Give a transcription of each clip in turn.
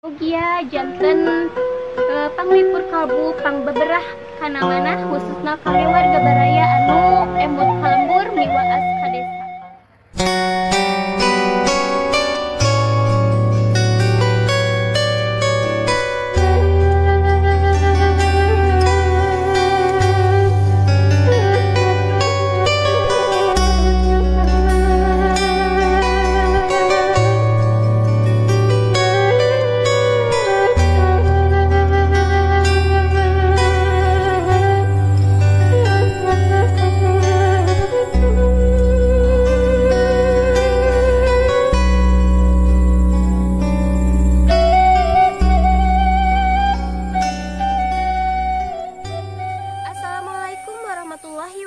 Mugia janten panglipur kalbu pang beberah kana manah khususna kangge warga baraya anu emut kalembur miwaas ka desa.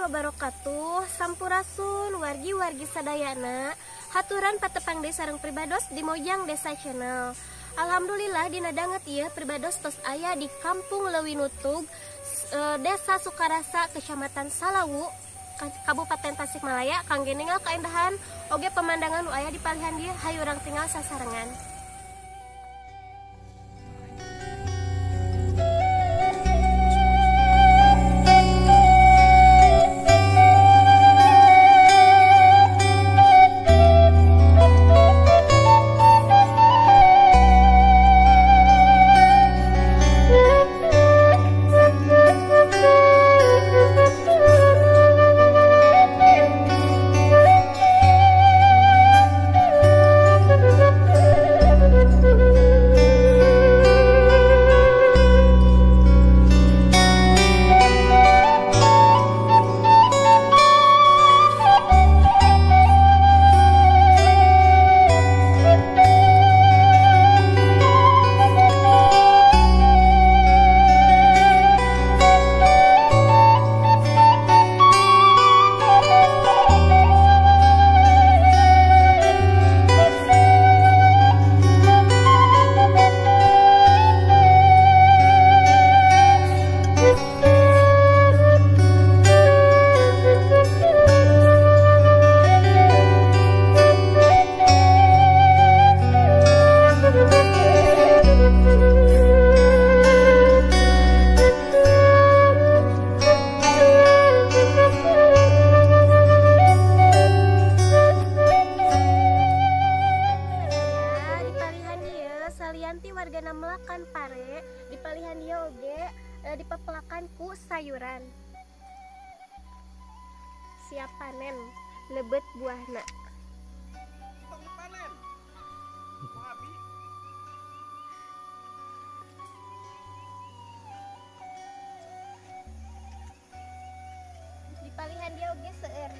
Wabarakatuh. Sampurasun wargi-wargi sadayana, haturan patepang desa sareng pribados di Mojang Desa Channel. Alhamdulillah dina danget ieu pribados tos aya di Kampung Leuwinutug, Desa Sukarasa, Kecamatan Salawu, Kabupaten Tasikmalaya. Kangge ninggal kaendahan oge pemandangan nu aya di palihan dieu, hayu urang tinggal sasarengan. Warga Melakan Pare di palihan dia oge dipepelakan ku sayuran siap panen lebet buahna. Di palihan dia oge seueur.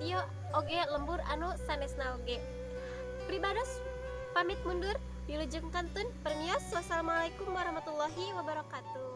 ieu oge lembur anu sanesna oge. Pribados pamit mundur wilujeng kantun permios. Wassalamualaikum warahmatullahi wabarakatuh.